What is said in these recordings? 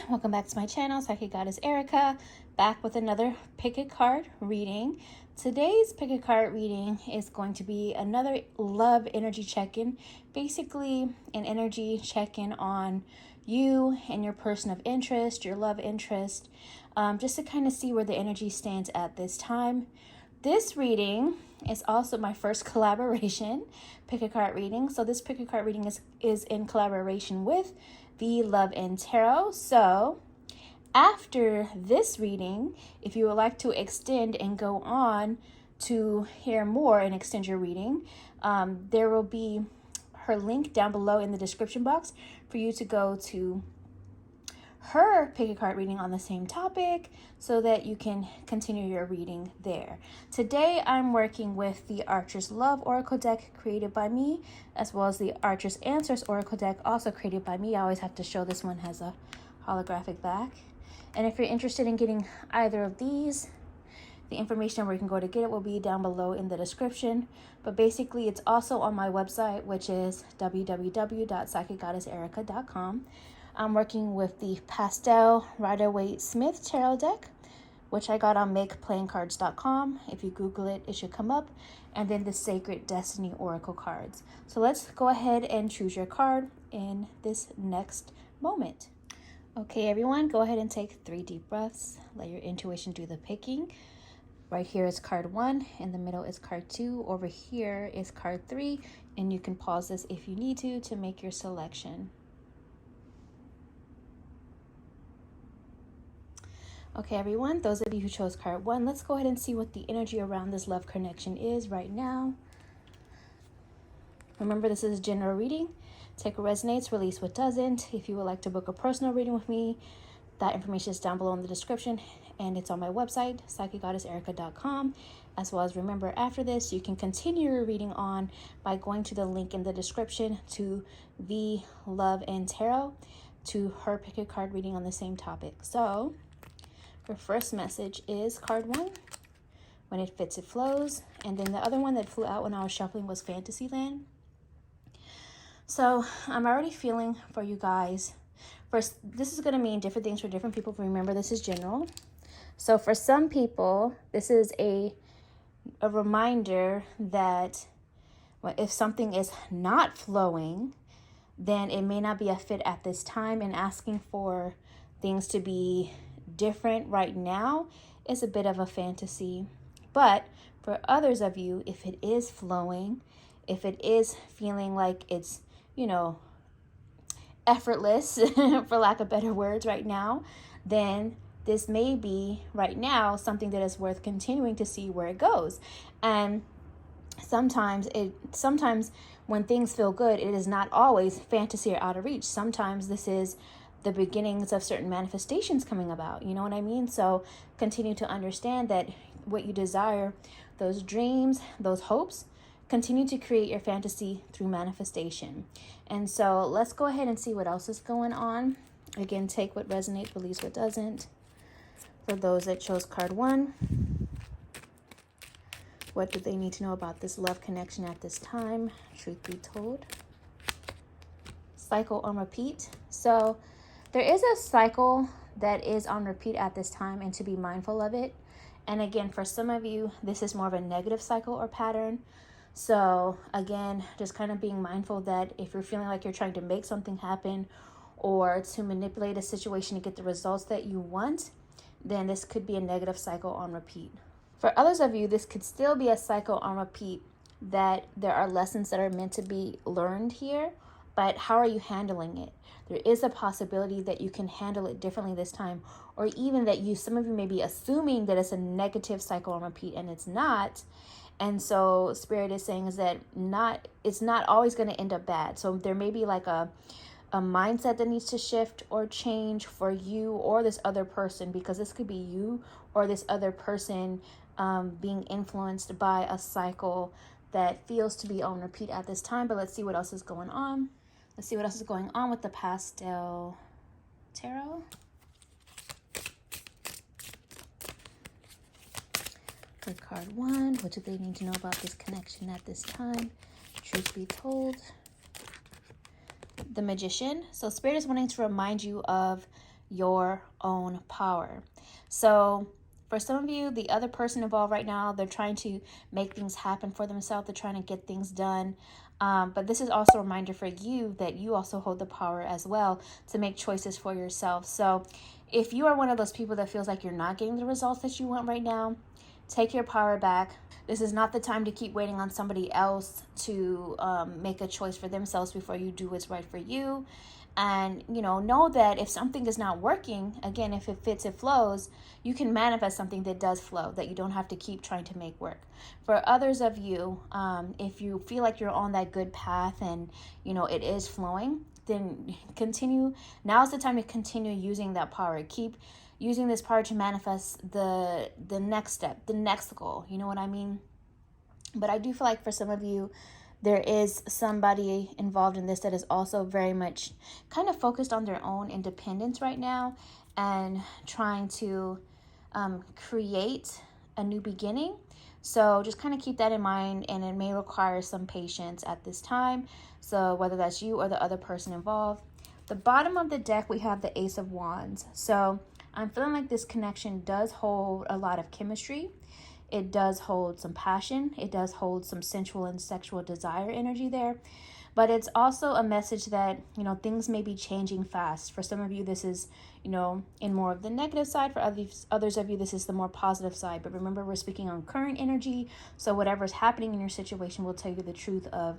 welcome back to my channel, Psychic Goddess Erika, back with another pick a card reading. Today's pick a card reading is going to be another love energy check-in, basically an energy check-in on you and your person of interest, your love interest, just to kind of see where the energy stands at this time. This reading is also my first collaboration pick a card reading. So this pick a card reading is in collaboration with the Love and Tarot. So after this reading, if you would like to extend and go on to hear more and extend your reading, there will be her link down below in the description box for you to go to her pick a card reading on the same topic so that you can continue your reading there. Today I'm working with the Archer's Love Oracle deck created by me, as well as the Archer's Answers Oracle deck also created by me. I always have to show this one has a holographic back. And if you're interested in getting either of these, the information where you can go to get it will be down below in the description. But basically it's also on my website, which is www.psychicgoddesserika.com. I'm working with the Pastel Rider-Waite-Smith Tarot deck, which I got on makeplayingcards.com. If you Google it, it should come up. And then the Sacred Destiny Oracle cards. So let's go ahead and choose your card in this next moment. Okay, everyone, go ahead and take 3 deep breaths. Let your intuition do the picking. Right here is card 1. In the middle is card 2. Over here is card 3. And you can pause this if you need to make your selection. Okay, everyone, those of you who chose card 1, let's go ahead and see what the energy around this love connection is right now. Remember, this is a general reading. Take what resonates, release what doesn't. If you would like to book a personal reading with me, that information is down below in the description, and it's on my website, psychicgoddesserika.com. As well as remember, after this, you can continue your reading on by going to the link in the description to the Love and Tarot, to her pick a card reading on the same topic. So her first message is card 1. When it fits, it flows. And then the other one that flew out when I was shuffling was Fantasyland. So I'm already feeling for you guys. First, this is going to mean different things for different people. Remember, this is general. So for some people, this is a reminder that if something is not flowing, then it may not be a fit at this time, and asking for things to be different right now is a bit of a fantasy. But for others of you, if it is flowing, if it is feeling like it's, you know, effortless for lack of better words right now, then this may be right now something that is worth continuing to see where it goes. And sometimes when things feel good, it is not always fantasy or out of reach. Sometimes this is the beginnings of certain manifestations coming about. You know what I mean? So continue to understand that what you desire, those dreams, those hopes, continue to create your fantasy through manifestation. And so let's go ahead and see what else is going on. Again, take what resonates, release what doesn't. For those that chose card 1, what do they need to know about this love connection at this time? Truth be told. Cycle on repeat. So there is a cycle that is on repeat at this time, and to be mindful of it. And again, for some of you, this is more of a negative cycle or pattern. So again, just kind of being mindful that if you're feeling like you're trying to make something happen or to manipulate a situation to get the results that you want, then this could be a negative cycle on repeat. For others of you, this could still be a cycle on repeat, that there are lessons that are meant to be learned here, but how are you handling it? There is a possibility that you can handle it differently this time, or even that some of you may be assuming that it's a negative cycle on repeat, and it's not. And so Spirit is saying is that it's not always going to end up bad. So there may be like a mindset that needs to shift or change for you or this other person, because this could be you or this other person being influenced by a cycle that feels to be on repeat at this time. But let's see what else is going on. Let's see what else is going on with the Pastel Tarot. For card 1, what do they need to know about this connection at this time? Truth be told. The Magician. So Spirit is wanting to remind you of your own power. So for some of you, the other person involved right now, they're trying to make things happen for themselves. They're trying to get things done. But this is also a reminder for you that you also hold the power as well to make choices for yourself. So if you are one of those people that feels like you're not getting the results that you want right now, take your power back. This is not the time to keep waiting on somebody else to make a choice for themselves before you do what's right for you. And, know that if something is not working, again, if it fits, it flows, you can manifest something that does flow, that you don't have to keep trying to make work. For others of you, if you feel like you're on that good path and, it is flowing, then continue. Now's the time to continue using that power. Keep using this power to manifest the next step, the next goal. You know what I mean? But I do feel like for some of you, there is somebody involved in this that is also very much kind of focused on their own independence right now and trying to create a new beginning. So just kind of keep that in mind, and it may require some patience at this time. So whether that's you or the other person involved. The bottom of the deck, we have the Ace of Wands. So I'm feeling like this connection does hold a lot of chemistry. It does hold some passion. It does hold some sensual and sexual desire energy there. But it's also a message that, things may be changing fast. For some of you, this is, in more of the negative side. For others of you, this is the more positive side. But remember, we're speaking on current energy. So whatever's happening in your situation will tell you the truth of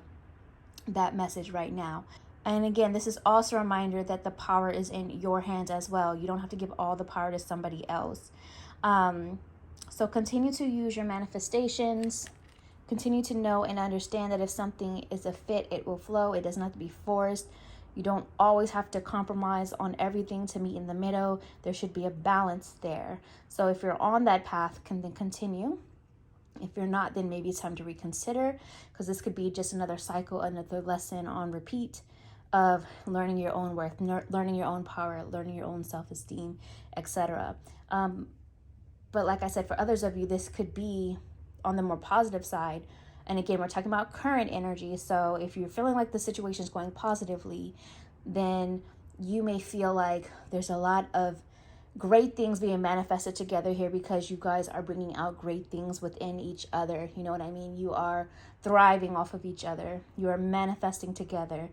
that message right now. And again, this is also a reminder that the power is in your hands as well. You don't have to give all the power to somebody else. So continue to use your manifestations. Continue to know and understand that if something is a fit, it will flow. It doesn't have to be forced. You don't always have to compromise on everything to meet in the middle. There should be a balance there. So if you're on that path, then continue. If you're not, then maybe it's time to reconsider, because this could be just another cycle, another lesson on repeat of learning your own worth, learning your own power, learning your own self-esteem, etc. But like I said, for others of you, this could be on the more positive side. And again, we're talking about current energy. So if you're feeling like the situation is going positively, then you may feel like there's a lot of great things being manifested together here, because you guys are bringing out great things within each other. You know what I mean? You are thriving off of each other. You are manifesting together.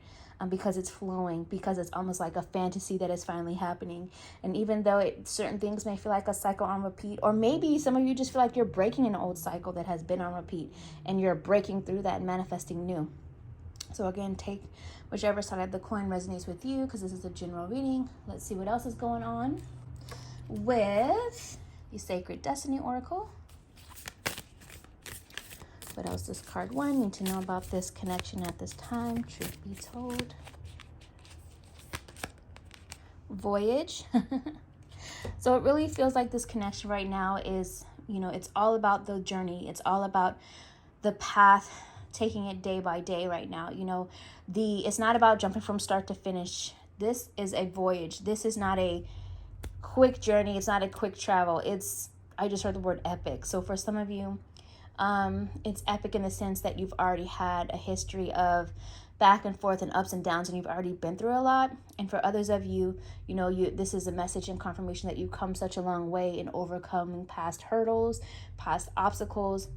Because it's flowing, because it's almost like a fantasy that is finally happening. And even though certain things may feel like a cycle on repeat, or maybe some of you just feel like you're breaking an old cycle that has been on repeat, and you're breaking through that and manifesting new. So again, take whichever side of the coin resonates with you, because this is a general reading. Let's see what else is going on with the Sacred Destiny Oracle. What else does card 1 need to know about this connection at this time? Truth be told. Voyage. So it really feels like this connection right now is, it's all about the journey. It's all about the path, taking it day by day right now. It's not about jumping from start to finish. This is a voyage. This is not a quick journey. It's not a quick travel. I just heard the word epic. So for some of you, it's epic in the sense that you've already had a history of back and forth and ups and downs, and you've already been through a lot. And for others of you, this is a message and confirmation that you've come such a long way in overcoming past hurdles, past obstacles.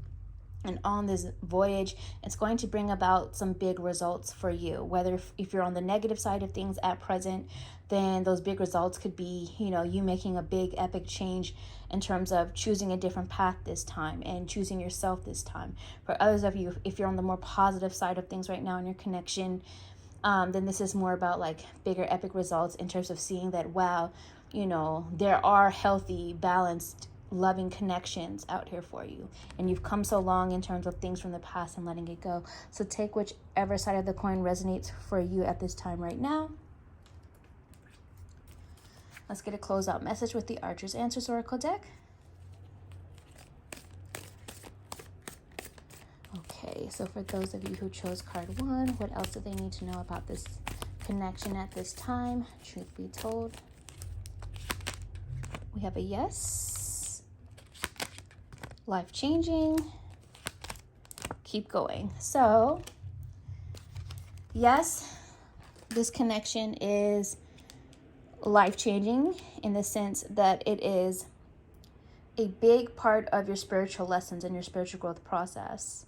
And on this voyage, it's going to bring about some big results for you. Whether if you're on the negative side of things at present, then those big results could be, you making a big epic change in terms of choosing a different path this time and choosing yourself this time. For others of you, if you're on the more positive side of things right now in your connection, then this is more about like bigger epic results in terms of seeing that, wow, there are healthy, balanced, loving connections out here for you, and you've come so long in terms of things from the past and letting it go. So take whichever side of the coin resonates for you at this time right now. Let's get a closeout message with the Archer's Answers Oracle deck. Okay, so for those of you who chose card 1, what else do they need to know about this connection at this time? Truth be told, we have a yes, life-changing, keep going. So yes, this connection is life-changing in the sense that it is a big part of your spiritual lessons and your spiritual growth process.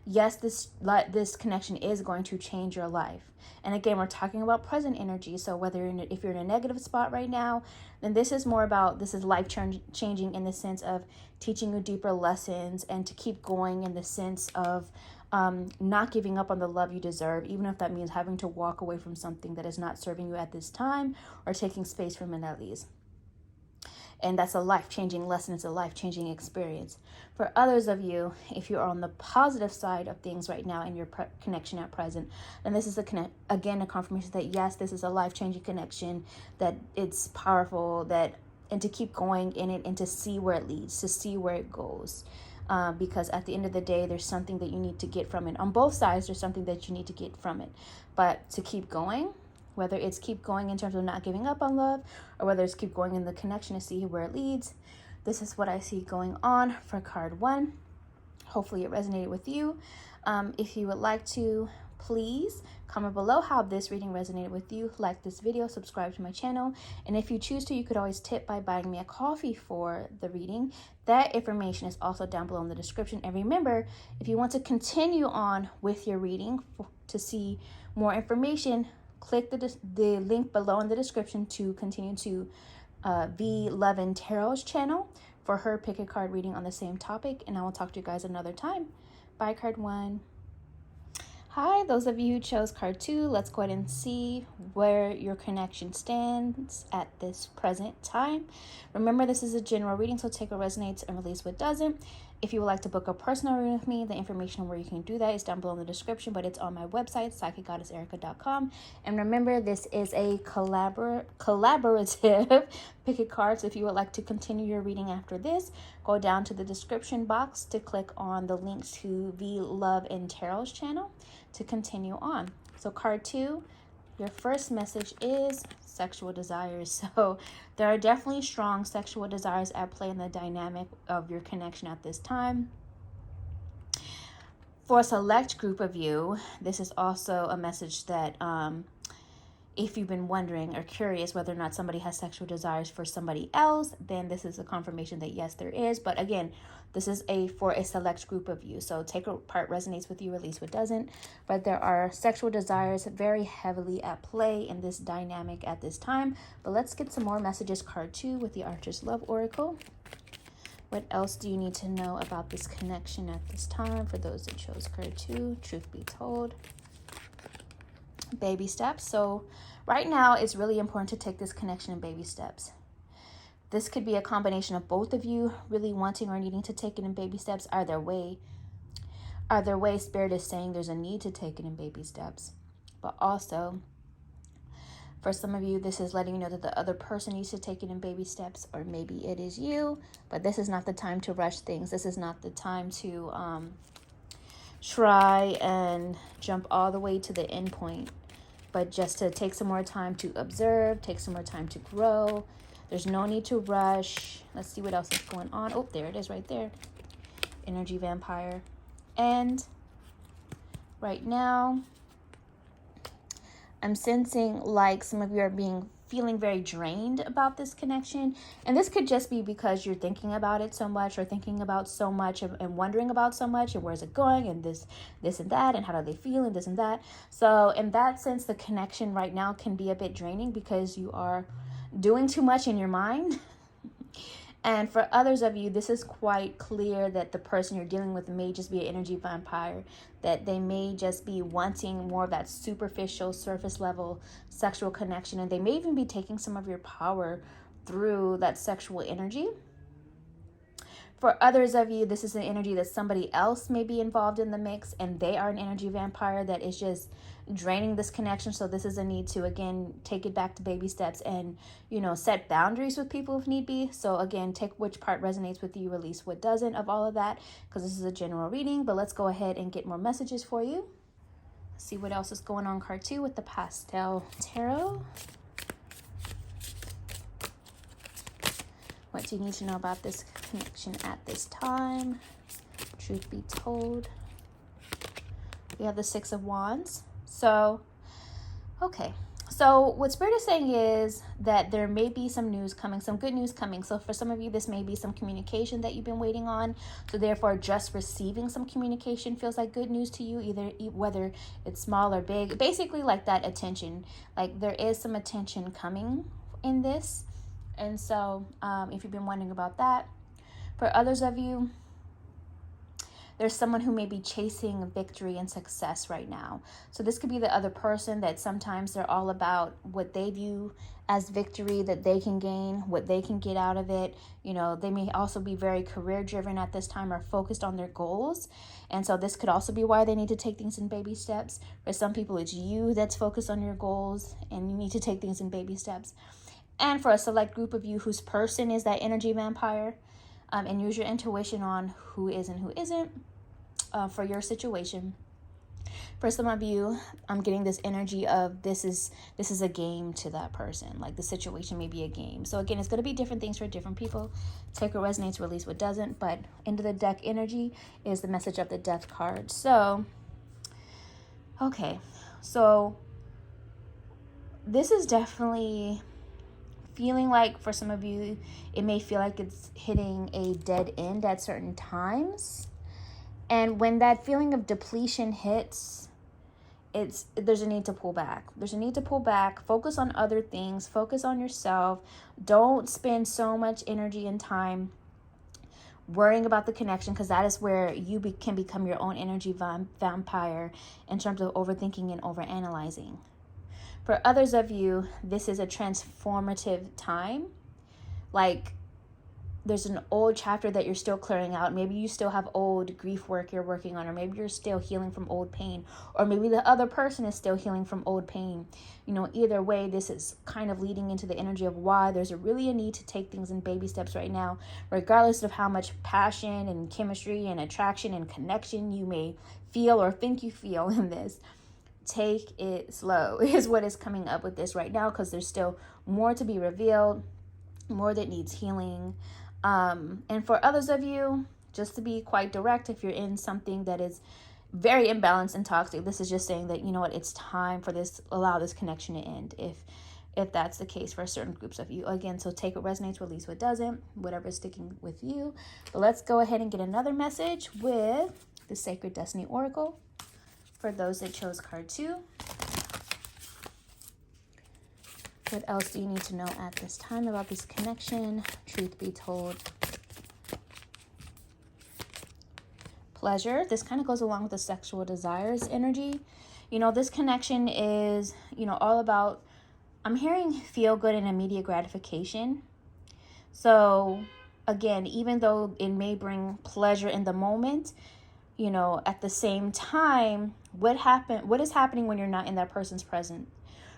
Yes, this connection is going to change your life. And again, we're talking about present energy. So whether if you're in a negative spot right now, then this is life changing in the sense of teaching you deeper lessons and to keep going in the sense of not giving up on the love you deserve, even if that means having to walk away from something that is not serving you at this time or taking space from it at least. And that's a life-changing lesson. It's a life-changing experience. For others of you, if you're on the positive side of things right now in your connection at present, then this is again a confirmation that yes, this is a life-changing connection, that it's powerful, and to keep going in it and to see where it leads, to see where it goes. Because at the end of the day, there's something that you need to get from it. On both sides, there's something that you need to get from it. But to keep going, whether it's keep going in terms of not giving up on love, or whether it's keep going in the connection to see where it leads, this is what I see going on for card 1. Hopefully it resonated with you. If you would like to, please comment below how this reading resonated with you. Like this video, subscribe to my channel, and if you choose to, you could always tip by buying me a coffee for the reading. That information is also down below in the description. And remember, if you want to continue on with your reading to see more information, click the link below in the description to continue to V Levin Tarot's channel for her pick a card reading on the same topic. And I will talk to you guys another time. Bye, card 1. Hi, those of you who chose card 2, let's go ahead and see where your connection stands at this present time. Remember, this is a general reading, so take what resonates and release what doesn't. If you would like to book a personal reading with me, the information where you can do that is down below in the description, but it's on my website, psychicgoddesserika.com. And remember, this is a collaborative pick a card. So if you would like to continue your reading after this, go down to the description box to click on the links to V Love and Tarot's channel to continue on. So card 2, your first message is sexual desires. So there are definitely strong sexual desires at play in the dynamic of your connection at this time. For a select group of you, this is also a message that if you've been wondering or curious whether or not somebody has sexual desires for somebody else, then this is a confirmation that yes, there is. But again, this is for a select group of you. So take what part resonates with you, release what doesn't. But there are sexual desires very heavily at play in this dynamic at this time. But let's get some more messages. Card 2 with the Archer's Love Oracle. What else do you need to know about this connection at this time? For those that chose card 2, truth be told. Baby steps. So right now, it's really important to take this connection in baby steps. This could be a combination of both of you really wanting or needing to take it in baby steps. Either way, Spirit is saying there's a need to take it in baby steps. But also, for some of you, this is letting you know that the other person needs to take it in baby steps, or maybe it is you. But this is not the time to rush things. This is not the time to try and jump all the way to the end point, but just to take some more time to observe, take some more time to grow. There's no need to rush. Let's see what else is going on. Oh, there it is right there. Energy vampire. And right now, I'm sensing like some of you are feeling very drained about this connection. And this could just be because you're thinking about it so much, or thinking about so much and wondering about so much, and where's it going, and this and that, and how do they feel, and this and that. So in that sense, the connection right now can be a bit draining because you are doing too much in your mind. And for others of you, this is quite clear that the person you're dealing with may just be an energy vampire, that they may just be wanting more of that superficial, surface level sexual connection, and they may even be taking some of your power through that sexual energy. For others of you, this is an energy that somebody else may be involved in the mix, and they are an energy vampire that is just draining this connection. So this is a need to, again, take it back to baby steps and, set boundaries with people if need be. So again, take which part resonates with you, release what doesn't of all of that, because this is a general reading. But let's go ahead and get more messages for you. See what else is going on. Card 2 with the Pastel Tarot. What do you need to know about this connection at this time? Truth be told. We have the 6 of Wands. So, okay. So what Spirit is saying is that there may be some news coming, some good news coming. So for some of you, this may be some communication that you've been waiting on. So therefore, just receiving some communication feels like good news to you, either whether it's small or big. Basically, like that attention. Like there is some attention coming in this. And so if you've been wondering about that, for others of you, there's someone who may be chasing victory and success right now. So this could be the other person that sometimes they're all about what they view as victory that they can gain, what they can get out of it. You know, they may also be very career driven at this time or focused on their goals. And so this could also be why they need to take things in baby steps. For some people, it's you that's focused on your goals and you need to take things in baby steps. And for a select group of you whose person is that energy vampire, and use your intuition on who is and who isn't for your situation. For some of you, I'm getting this energy of this is a game to that person. Like the situation may be a game. So again, it's going to be different things for different people. Take what resonates, release what doesn't. But into the deck energy is the message of the Death card. So, okay. So this is definitely feeling like for some of you, it may feel like it's hitting a dead end at certain times. And when that feeling of depletion hits, there's a need to pull back. There's a need to pull back, focus on other things, focus on yourself. Don't spend so much energy and time worrying about the connection, because that is where you can become your own energy vampire in terms of overthinking and overanalyzing. For others of you, this is a transformative time. Like there's an old chapter that you're still clearing out. Maybe you still have old grief work you're working on, or maybe you're still healing from old pain, or maybe the other person is still healing from old pain. You know, either way, this is kind of leading into the energy of why there's really a need to take things in baby steps right now, regardless of how much passion and chemistry and attraction and connection you may feel or think you feel in this. Take it slow is what is coming up with this right now, because there's still more to be revealed, more that needs healing. And for others of you, just to be quite direct, if you're in something that is very imbalanced and toxic, this is just saying that, you know what, it's time for this, allow this connection to end. If that's the case for certain groups of you. Again, so take what resonates, release what doesn't, whatever is sticking with you. But let's go ahead and get another message with the Sacred Destiny Oracle. For those that chose card 2, what else do you need to know at this time about this connection? Truth be told. Pleasure. This kind of goes along with the sexual desires energy. You know, this connection is, you know, all about, I'm hearing feel good and immediate gratification. So again, even though it may bring pleasure in the moment, you know, at the same time, what is happening when you're not in that person's presence?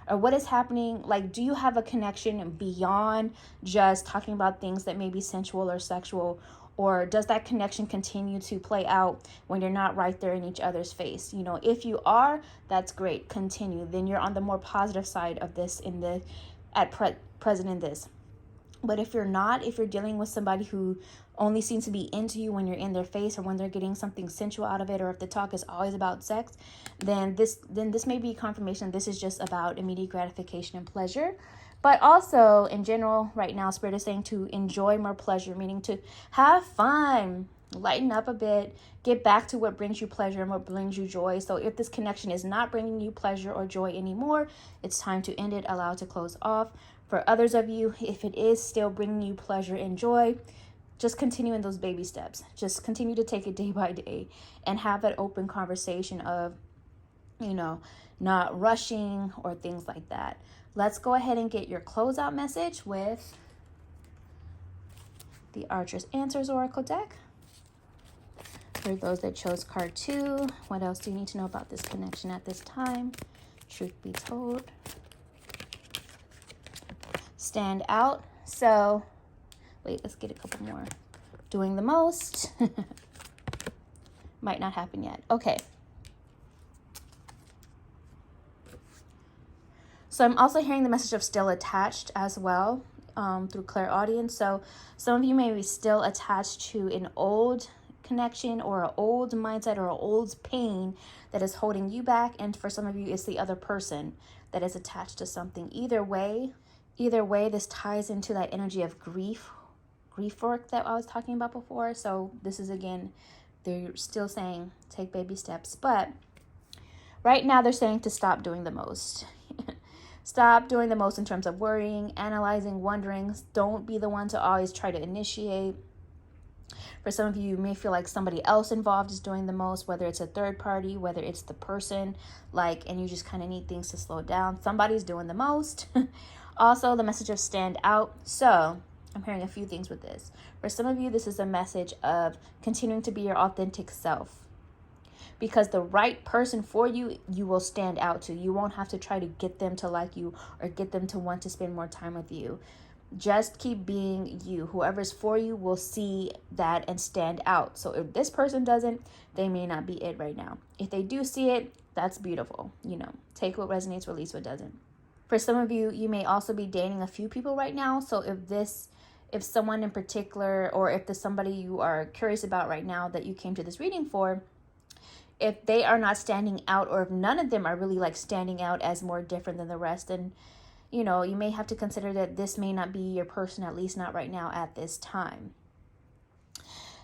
Or what is happening, like, do you have a connection beyond just talking about things that may be sensual or sexual? Or does that connection continue to play out when you're not right there in each other's face? You know, if you are, that's great. Continue. Then you're on the more positive side of this present in this. But if you're not, if you're dealing with somebody who only seems to be into you when you're in their face, or when they're getting something sensual out of it, or if the talk is always about sex, then this may be confirmation this is just about immediate gratification and pleasure. But also in general right now, Spirit is saying to enjoy more pleasure, meaning to have fun, lighten up a bit, get back to what brings you pleasure and what brings you joy. So if this connection is not bringing you pleasure or joy anymore, it's time to end it, allow it to close off. For others of you, if it is still bringing you pleasure and joy, just continue in those baby steps. Just continue to take it day by day and have that open conversation of, you know, not rushing or things like that. Let's go ahead and get your closeout message with the Archer's Answers Oracle deck. For those that chose card 2, what else do you need to know about this connection at this time? Truth be told. Stand out. So, wait, let's get a couple more. Doing the most. Might not happen yet. Okay. So I'm also hearing the message of still attached as well through clairaudience. So some of you may be still attached to an old connection or an old mindset or an old pain that is holding you back. And for some of you, it's the other person that is attached to something. Either way, this ties into that energy of grief work that I was talking about before. So this is, again, they're still saying take baby steps, but right now they're saying to stop doing the most. Stop doing the most in terms of worrying, analyzing, wondering. Don't be the one to always try to initiate. For some of you, you may feel like somebody else involved is doing the most, whether it's a third party, whether it's the person, and you just kind of need things to slow down. Somebody's doing the most. Also, the message of stand out. So I'm hearing a few things with this. For some of you, this is a message of continuing to be your authentic self. Because the right person for you, you will stand out to. You won't have to try to get them to like you or get them to want to spend more time with you. Just keep being you. Whoever's for you will see that and stand out. So if this person doesn't, they may not be it right now. If they do see it, that's beautiful. Take what resonates, release what doesn't. For some of you, you may also be dating a few people right now. So if someone in particular, or if there's somebody you are curious about right now that you came to this reading for, if they are not standing out, or if none of them are really standing out as more different than the rest, then you may have to consider that this may not be your person, at least not right now at this time.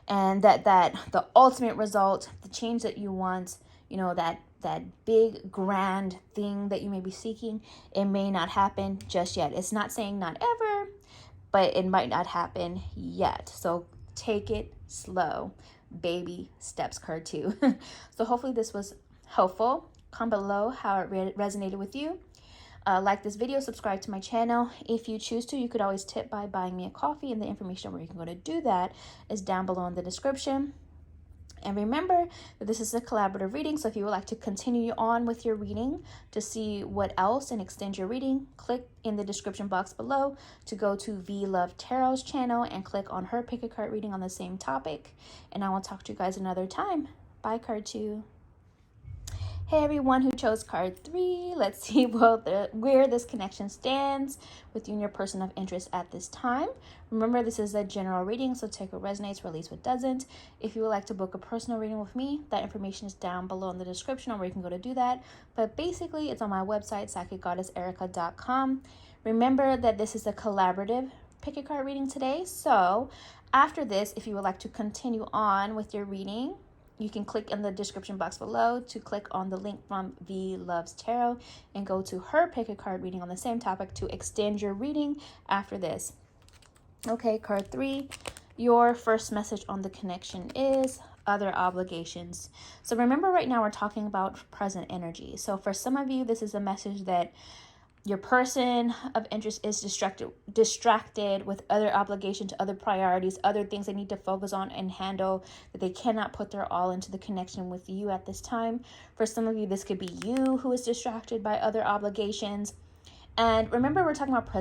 And that the ultimate result, the change that you want, that big grand thing that you may be seeking, it may not happen just yet. It's not saying not ever, but it might not happen yet. So take it slow. Baby steps, card 2. So hopefully this was helpful. Comment below how it resonated with you. Like this video, subscribe to my channel. If you choose to, you could always tip by buying me a coffee, and the information where you can go to do that is down below in the description. And remember that this is a collaborative reading, so if you would like to continue on with your reading to see what else and extend your reading, click in the description box below to go to V Love Tarot's channel and click on her pick a card reading on the same topic. And I will talk to you guys another time. Bye, card 2. Hey everyone who chose card 3, let's see where this connection stands with you and your person of interest at this time. Remember, this is a general reading, so take what resonates, release what doesn't. If you would like to book a personal reading with me, that information is down below in the description on where you can go to do that. But basically, it's on my website, psychicgoddesserika.com. Remember that this is a collaborative pick a card reading today. So after this, if you would like to continue on with your reading, you can click in the description box below to click on the link from V Loves Tarot and go to her pick a card reading on the same topic to extend your reading after this. Okay, card 3, your first message on the connection is other obligations. So remember, right now we're talking about present energy. So for some of you, this is a message that your person of interest is distracted with other obligations, other priorities, other things they need to focus on and handle, that they cannot put their all into the connection with you at this time. For some of you, this could be you who is distracted by other obligations. And remember, we're talking about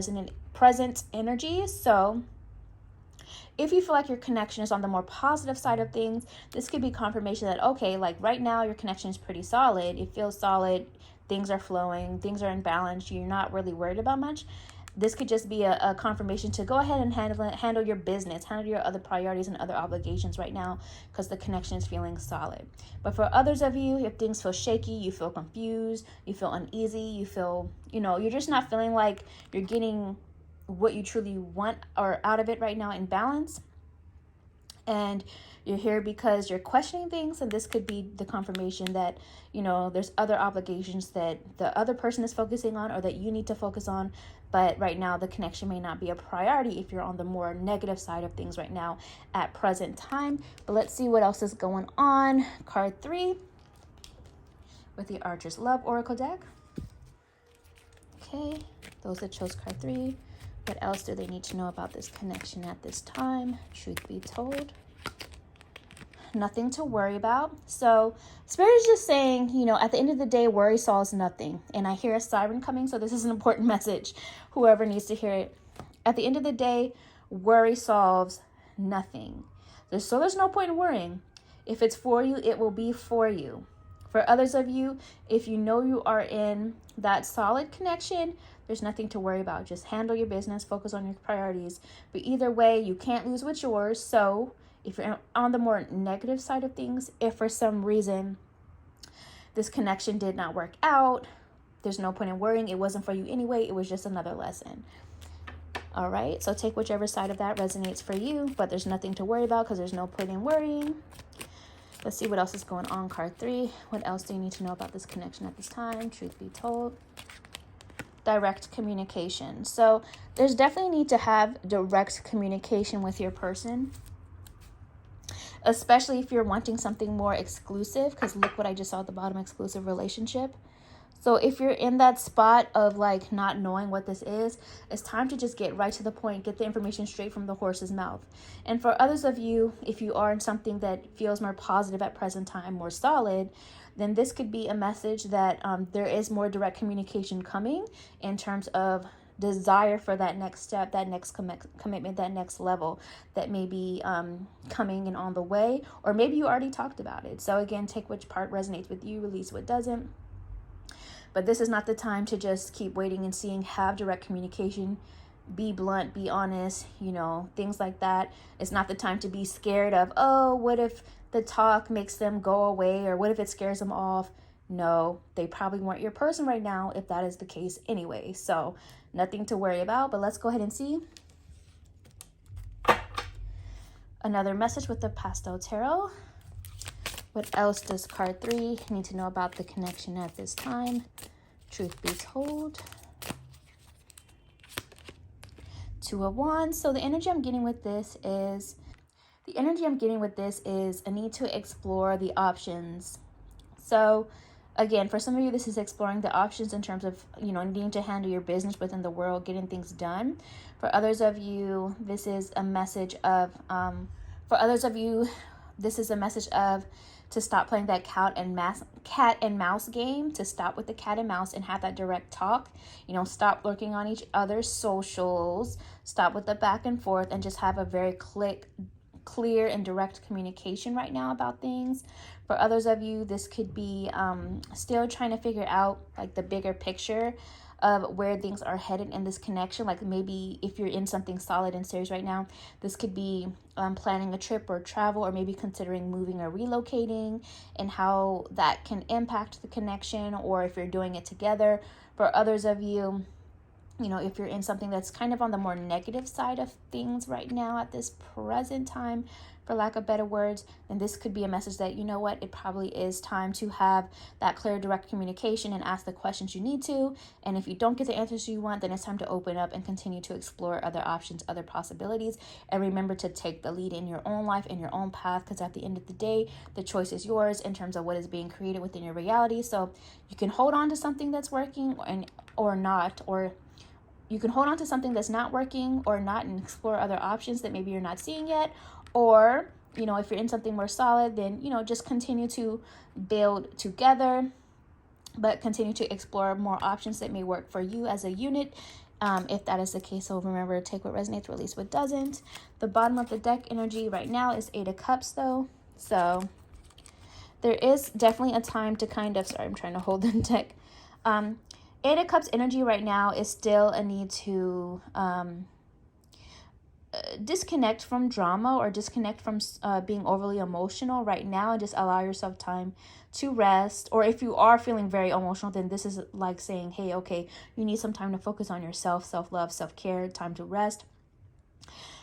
present energy. So if you feel like your connection is on the more positive side of things, this could be confirmation that, okay, right now your connection is pretty solid. It feels solid. Things are flowing, things are in balance, you're not really worried about much. This could just be a confirmation to go ahead and handle your business, handle your other priorities and other obligations right now, because the connection is feeling solid. But for others of you, if things feel shaky, you feel confused, you feel uneasy, you feel, you're just not feeling like you're getting what you truly want or out of it right now in balance, and you're here because you're questioning things, and this could be the confirmation that, there's other obligations that the other person is focusing on or that you need to focus on, but right now the connection may not be a priority if you're on the more negative side of things right now at present time. But let's see what else is going on. Card 3 with the Archer's Love Oracle deck. Okay, those that chose card 3, what else do they need to know about this connection at this time? Truth be told, nothing to worry about. So Spirit is just saying, at the end of the day, worry solves nothing. And I hear a siren coming, so this is an important message. Whoever needs to hear it. At the end of the day, worry solves nothing. There's no point in worrying. If it's for you, it will be for you. For others of you, if you know you are in that solid connection, there's nothing to worry about. Just handle your business, focus on your priorities. But either way, you can't lose what's yours. So if you're on the more negative side of things, if for some reason this connection did not work out, there's no point in worrying. It wasn't for you anyway. It was just another lesson. All right, so take whichever side of that resonates for you, but there's nothing to worry about because there's no point in worrying. Let's see what else is going on. Card 3. What else do you need to know about this connection at this time? Truth be told. Direct communication. So there's definitely need to have direct communication with your person, especially if you're wanting something more exclusive, because look what I just saw at the bottom, exclusive relationship. So if you're in that spot of like not knowing what this is, it's time to just get right to the point, get the information straight from the horse's mouth. And for others of you, if you are in something that feels more positive at present time, more solid, then this could be a message that there is more direct communication coming in terms of desire for that next step, that next commitment, that next level that may be coming and on the way, or maybe you already talked about it. So again, take which part resonates with you, release what doesn't. But this is not the time to just keep waiting and seeing. Have direct communication. Be blunt, be honest, things like that. It's not the time to be scared of, oh, what if the talk makes them go away, or what if it scares them off? No, they probably weren't your person right now if that is the case anyway. So nothing to worry about, but let's go ahead and see another message with the Pastel Tarot. What else does card 3 need to know about the connection at this time? Truth be told. 2 of Wands. So the energy I'm getting with this is a need to explore the options. So again, for some of you, this is exploring the options in terms of, needing to handle your business within the world, getting things done. For others of you, this is a message of, to stop playing that cat and mouse game, to stop with the cat and mouse and have that direct talk. Stop lurking on each other's socials, stop with the back and forth, and just have a very clear and direct communication right now about things. For others of you, this could be still trying to figure out like the bigger picture of where things are headed in this connection. Like maybe if you're in something solid and serious right now, this could be planning a trip or travel, or maybe considering moving or relocating, and how that can impact the connection, or if you're doing it together. For others of you, if you're in something that's kind of on the more negative side of things right now at this present time, for lack of better words, then this could be a message that, it probably is time to have that clear, direct communication and ask the questions you need to. And if you don't get the answers you want, then it's time to open up and continue to explore other options, other possibilities. And remember to take the lead in your own life, in your own path, because at the end of the day, the choice is yours in terms of what is being created within your reality. So you can hold on to something that's working or not, or you can hold on to something that's not working or not, and explore other options that maybe you're not seeing yet. Or, if you're in something more solid, then, just continue to build together, but continue to explore more options that may work for you as a unit, if that is the case. So remember, take what resonates, release what doesn't. The bottom of the deck energy right now is 8 of Cups, though. So there is definitely a time to I'm trying to hold the deck. 8 of Cups energy right now is still a need to disconnect from drama, or disconnect from being overly emotional right now, and just allow yourself time to rest. Or if you are feeling very emotional, then this is like saying, hey, okay, you need some time to focus on yourself, self-love, self-care, time to rest.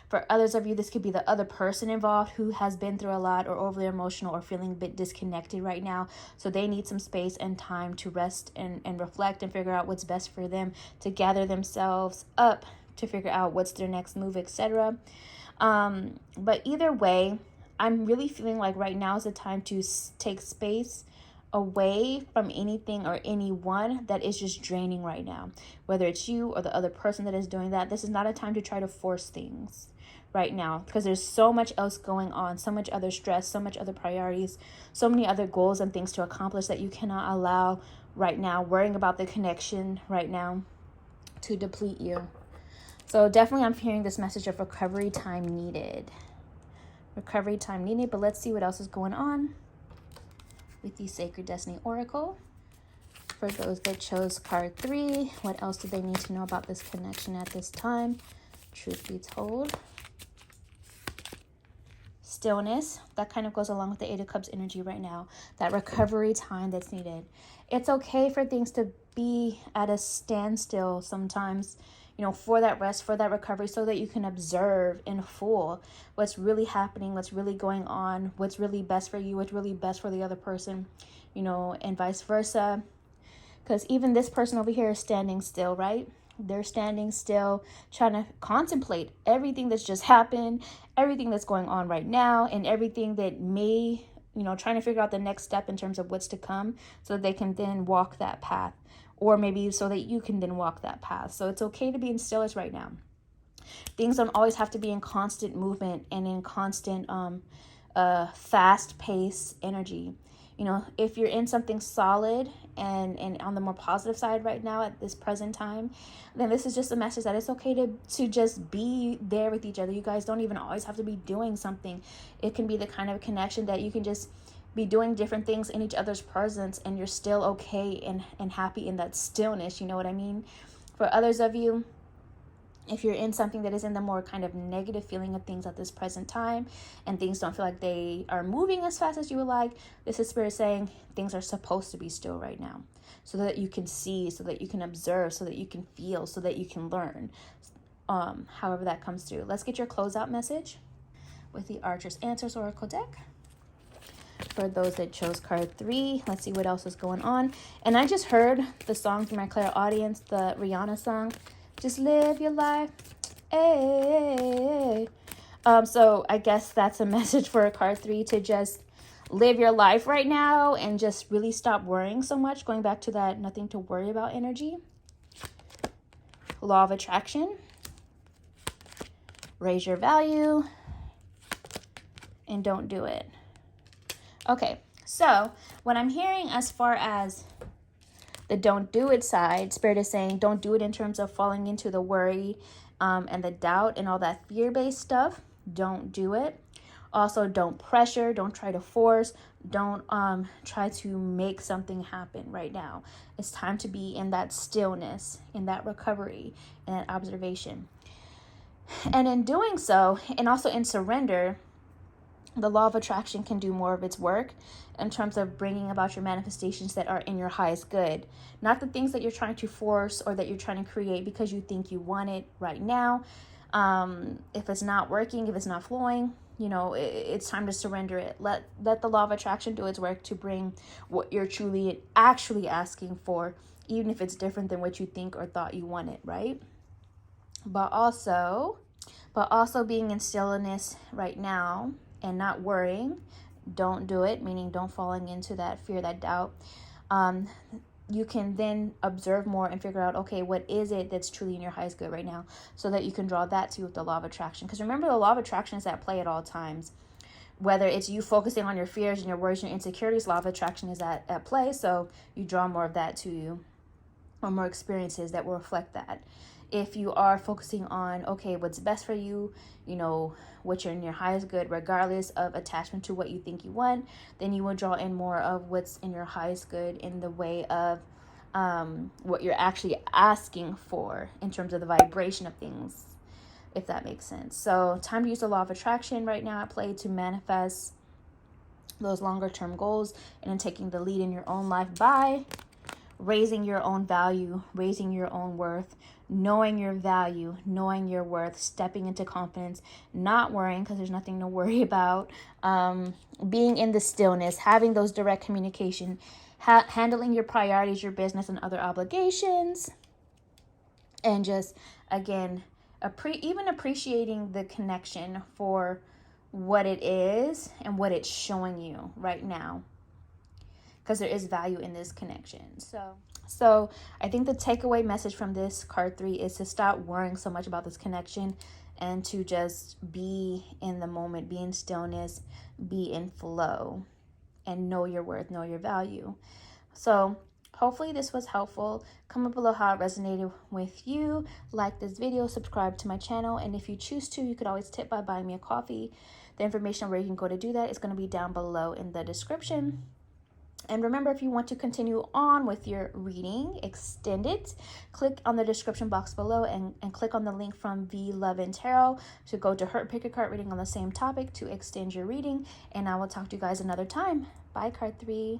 For others of you, this could be the other person involved who has been through a lot, or overly emotional, or feeling a bit disconnected right now. So they need some space and time to rest and reflect and figure out what's best for them, to gather themselves up, to figure out what's their next move, etc. But either way, I'm really feeling like right now is the time to take space away from anything or anyone that is just draining right now. Whether it's you or the other person that is doing that, this is not a time to try to force things right now, because there's so much else going on, so much other stress, so much other priorities, so many other goals and things to accomplish that you cannot allow right now, worrying about the connection right now, to deplete you. So definitely I'm hearing this message of recovery time needed. Recovery time needed. But let's see what else is going on with the Sacred Destiny Oracle. For those that chose card 3, what else do they need to know about this connection at this time? Truth be told. stillness. That kind of goes along with the Eight of Cups energy right now, that recovery time that's needed. It's okay for things to be at a standstill sometimes, you know, for that rest, for that recovery, so that you can observe in full what's really happening, what's really going on, what's really best for you, what's really best for the other person, you know, and vice versa. Because even this person over here is standing still, right? They're standing still, trying to contemplate everything that's just happened, everything that's going on right now, and everything that may, you know, trying to figure out the next step in terms of what's to come, so that they can then walk that path, or maybe so that you can then walk that path. So it's okay to be in stillness right now. Things don't always have to be in constant movement and in constant fast-paced energy. You know, if you're in something solid and on the more positive side right now at this present time, then this is just a message that it's okay to just be there with each other. You guys don't even always have to be doing something. It can be the kind of connection that you can just be doing different things in each other's presence, and you're still okay and happy in that stillness. You know what I mean? For others of you, if you're in something that is in the more kind of negative feeling of things at this present time, and things don't feel like they are moving as fast as you would like, this is Spirit saying things are supposed to be still right now, so that you can see, so that you can observe, so that you can feel, so that you can learn, however that comes through. Let's get your closeout message with the Archer's Answers Oracle deck. For those that chose card 3, let's see what else is going on. And I just heard the song from my clairaudience, the Rihanna song, Just Live Your Life. Hey. So I guess that's a message for card 3, to just live your life right now and just really stop worrying so much. Going back to that nothing to worry about energy. Law of attraction. Raise your value. And don't do it. Okay, so what I'm hearing as far as the don't do it side, Spirit is saying don't do it in terms of falling into the worry and the doubt and all that fear-based stuff. Don't do it. Also, don't pressure, don't try to force, don't try to make something happen right now. It's time to be in that stillness, in that recovery, in that observation. And in doing so, and also in surrender, the law of attraction can do more of its work in terms of bringing about your manifestations that are in your highest good. Not the things that you're trying to force or that you're trying to create because you think you want it right now. If it's not working, if it's not flowing, you know, it's time to surrender it. Let the law of attraction do its work to bring what you're truly actually asking for, even if it's different than what you think or thought you wanted, right? But also being in stillness right now and not worrying. Don't do it, meaning don't falling into that fear, that doubt. You can then observe more and figure out, okay, what is it that's truly in your highest good right now, so that you can draw that to you with the law of attraction. Because remember, the law of attraction is at play at all times. Whether it's you focusing on your fears and your worries and your insecurities, law of attraction is at play. So you draw more of that to you, or more experiences that will reflect that. If you are focusing on, okay, what's best for you, you know, what you're in your highest good, regardless of attachment to what you think you want, then you will draw in more of what's in your highest good in the way of what you're actually asking for in terms of the vibration of things, if that makes sense. So time to use the law of attraction right now at play to manifest those longer term goals, and then taking the lead in your own life by raising your own value, raising your own worth, knowing your value, knowing your worth, stepping into confidence, not worrying because there's nothing to worry about, being in the stillness, having those direct communication, handling your priorities, your business and other obligations, and just, again, even appreciating the connection for what it is and what it's showing you right now, because there is value in this connection. So I think the takeaway message from this card 3 is to stop worrying so much about this connection and to just be in the moment, be in stillness, be in flow, and know your worth, know your value. So hopefully this was helpful. Comment below how it resonated with you. Like this video, subscribe to my channel, and if you choose to, you could always tip by buying me a coffee. The information where you can go to do that is going to be down below in the description. And remember, if you want to continue on with your reading, extend it, click on the description box below and click on the link from V Love and Tarot to go to her pick a card reading on the same topic to extend your reading. And I will talk to you guys another time. Bye, card 3.